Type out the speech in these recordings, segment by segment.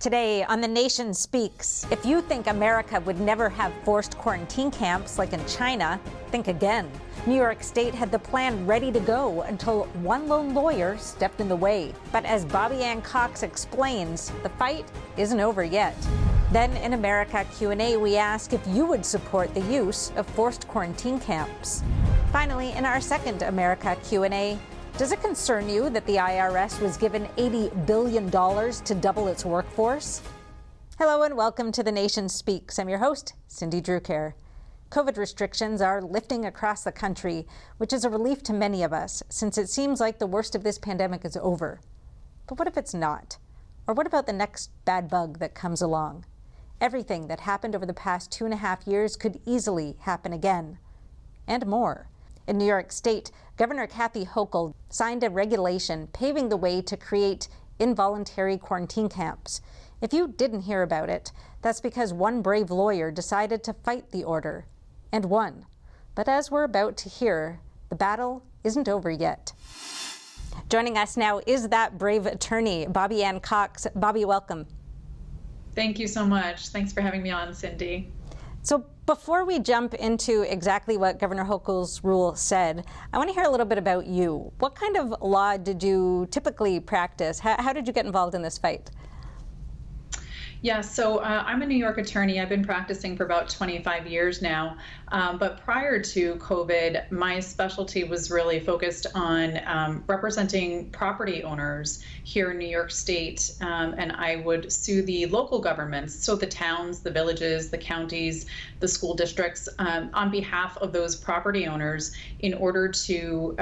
Today on The Nation Speaks, if you think America would never have forced quarantine camps like in China, think again. New York State had the plan ready to go until one lone lawyer stepped in the way. But as Bobby Anne Cox explains, the fight isn't over yet. Then in America Q&A, we ask if you would support the use of forced quarantine camps. Finally, in our second America Q&A, does it concern you that the IRS was given $80 billion to double its workforce? Hello and welcome to The Nation Speaks. I'm your host, Cindy Drucare. COVID restrictions are lifting across the country, which is a relief to many of us, since it seems like the worst of this pandemic is over. But what if it's not? Or what about the next bad bug that comes along? Everything that happened over the past 2.5 years could easily happen again, and more. In New York State, Governor Kathy Hochul signed a regulation paving the way to create involuntary quarantine camps. If you didn't hear about it, that's because one brave lawyer decided to fight the order, and won. But as we're about to hear, the battle isn't over yet. Joining us now is that brave attorney, Bobbie Anne Cox. Bobbie, welcome. Thank you so much. Thanks for having me on, Cindy. So before we jump into exactly what Governor Hochul's rule said, I want to hear a little bit about you. What kind of law did you typically practice? How did you get involved in this fight? Yeah, so I'm a New York attorney. I've been practicing for about 25 years now. But prior to COVID, my specialty was really focused on representing property owners here in New York State. And I would sue the local governments, so the towns, the villages, the counties, the school districts, on behalf of those property owners in order to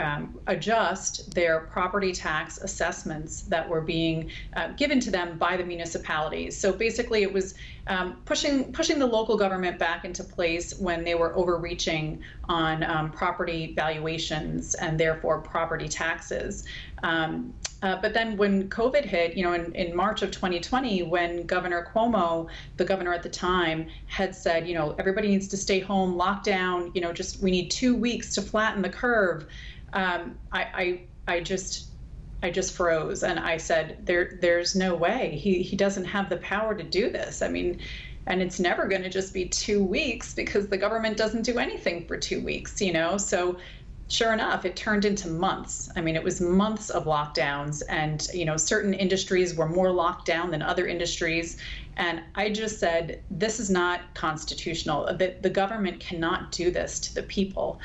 adjust their property tax assessments that were being given to them by the municipalities. So basically, it was pushing the local government back into place when they were overreaching on property valuations and therefore property taxes. But then when COVID hit, in March of 2020, when Governor Cuomo, the governor at the time, had said, everybody needs to stay home, lockdown, we need 2 weeks to flatten the curve. I just froze, and I said, there's no way. He doesn't have the power to do this. I mean, and it's never going to just be 2 weeks because the government doesn't do anything for 2 weeks, So sure enough, it turned into months. I mean, it was months of lockdowns, and certain industries were more locked down than other industries. And I just said, this is not constitutional. The government cannot do this to the people.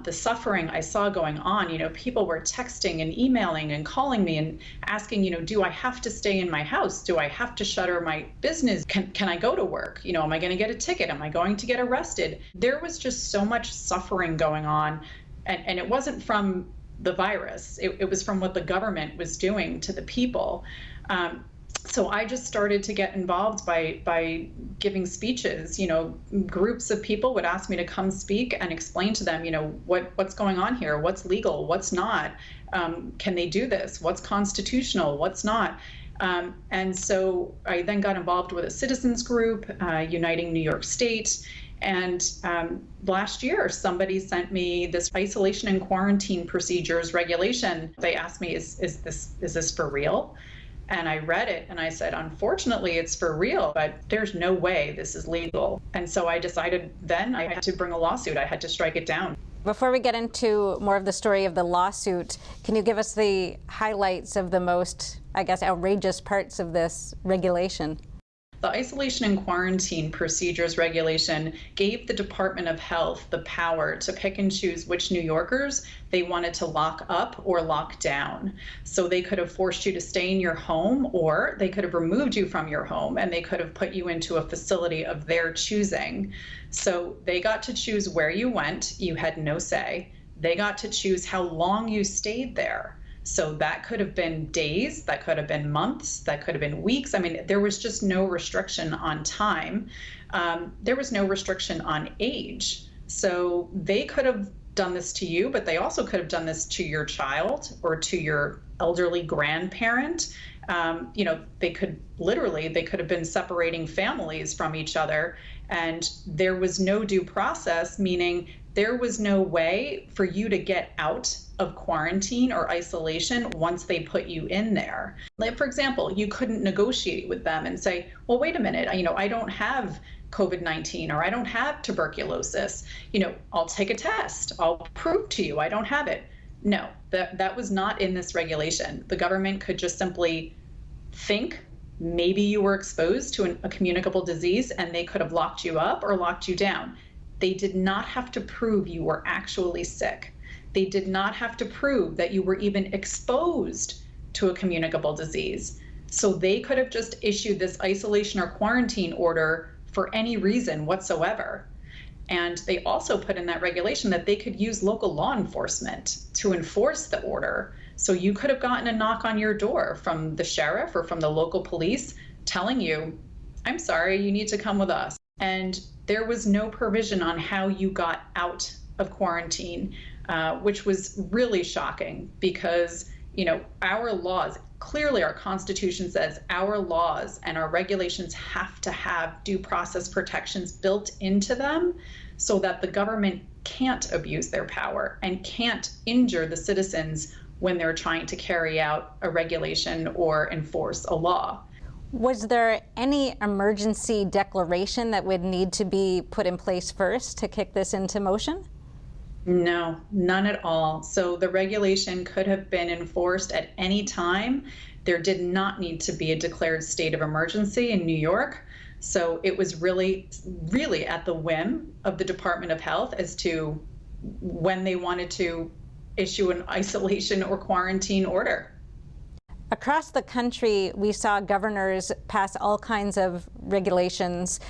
The suffering I saw going on, people were texting and emailing and calling me and asking, do I have to stay in my house? Do I have to shutter my business? Can I go to work? Am I going to get a ticket? Am I going to get arrested? There was just so much suffering going on. And it wasn't from the virus. It was from what the government was doing to the people. So I just started to get involved by giving speeches. Groups of people would ask me to come speak and explain to them, what's going on here, what's legal, what's not, can they do this, what's constitutional, what's not. And so I then got involved with a citizens group, Uniting New York State. And last year, somebody sent me this isolation and quarantine procedures regulation. They asked me, is this for real? And I read it and I said, unfortunately, it's for real, but there's no way this is legal. And so I decided then I had to bring a lawsuit. I had to strike it down. Before we get into more of the story of the lawsuit, can you give us the highlights of the most, outrageous parts of this regulation? The isolation and quarantine procedures regulation gave the Department of Health the power to pick and choose which New Yorkers they wanted to lock up or lock down. So they could have forced you to stay in your home, or they could have removed you from your home, and they could have put you into a facility of their choosing. So they got to choose where you went. You had no say. They got to choose how long you stayed there. So that could have been days, that could have been months, that could have been weeks. I mean, there was just no restriction on time. There was no restriction on age. So they could have done this to you, but they also could have done this to your child or to your elderly grandparent. They could have been separating families from each other, and there was no due process, meaning there was no way for you to get out of quarantine or isolation once they put you in there. Like, for example, you couldn't negotiate with them and say, well, wait a minute, I don't have COVID-19 or I don't have tuberculosis. I'll take a test. I'll prove to you I don't have it. No, that was not in this regulation. The government could just simply think maybe you were exposed to a communicable disease and they could have locked you up or locked you down. They did not have to prove you were actually sick. They did not have to prove that you were even exposed to a communicable disease. So they could have just issued this isolation or quarantine order for any reason whatsoever. And they also put in that regulation that they could use local law enforcement to enforce the order. So you could have gotten a knock on your door from the sheriff or from the local police telling you, I'm sorry, you need to come with us. And there was no provision on how you got out of quarantine, which was really shocking because, our laws, clearly our Constitution says our laws and our regulations have to have due process protections built into them so that the government can't abuse their power and can't injure the citizens when they're trying to carry out a regulation or enforce a law. Was there any emergency declaration that would need to be put in place first to kick this into motion? No, none at all. So the regulation could have been enforced at any time. There did not need to be a declared state of emergency in New York. So it was really at the whim of the Department of Health as to when they wanted to issue an isolation or quarantine order. Across the country, we saw governors pass all kinds of regulations,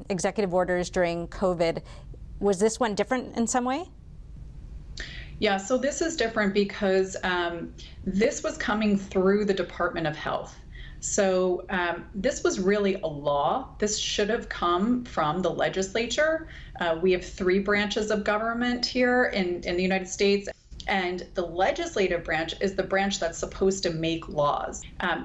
executive orders during COVID. Was this one different in some way? Yeah, so this is different because this was coming through the Department of Health. So this was really a law. This should have come from the legislature. We have 3 branches of government here in the United States. And the legislative branch is the branch that's supposed to make laws.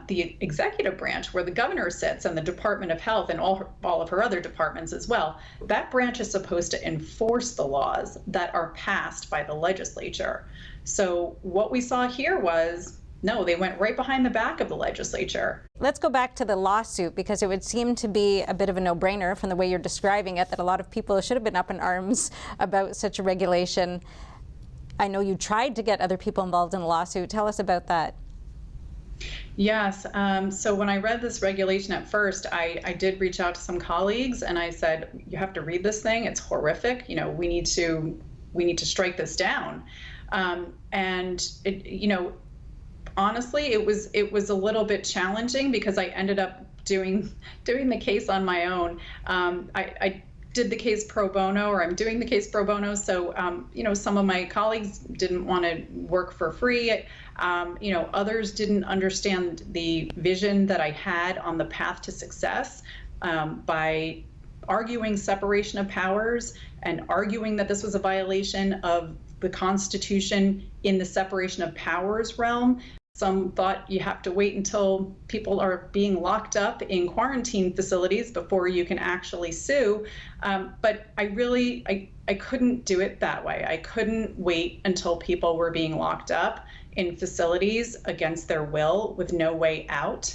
The executive branch, where the governor sits and the Department of Health and all of her other departments as well, that branch is supposed to enforce the laws that are passed by the legislature. So what we saw here was, no, they went right behind the back of the legislature. Let's go back to the lawsuit, because it would seem to be a bit of a no-brainer from the way you're describing it, that a lot of people should have been up in arms about such a regulation. I know you tried to get other people involved in the lawsuit. Tell us about that. Yes. So when I read this regulation at first, I did reach out to some colleagues and I said, you have to read this thing. It's horrific. We need to strike this down. And honestly, it was a little bit challenging because I ended up doing the case on my own. I did the case pro bono, or I'm doing the case pro bono. So, some of my colleagues didn't want to work for free. Others didn't understand the vision that I had on the path to success by arguing separation of powers and arguing that this was a violation of the Constitution in the separation of powers realm. Some thought you have to wait until people are being locked up in quarantine facilities before you can actually sue. But I couldn't do it that way. I couldn't wait until people were being locked up in facilities against their will with no way out.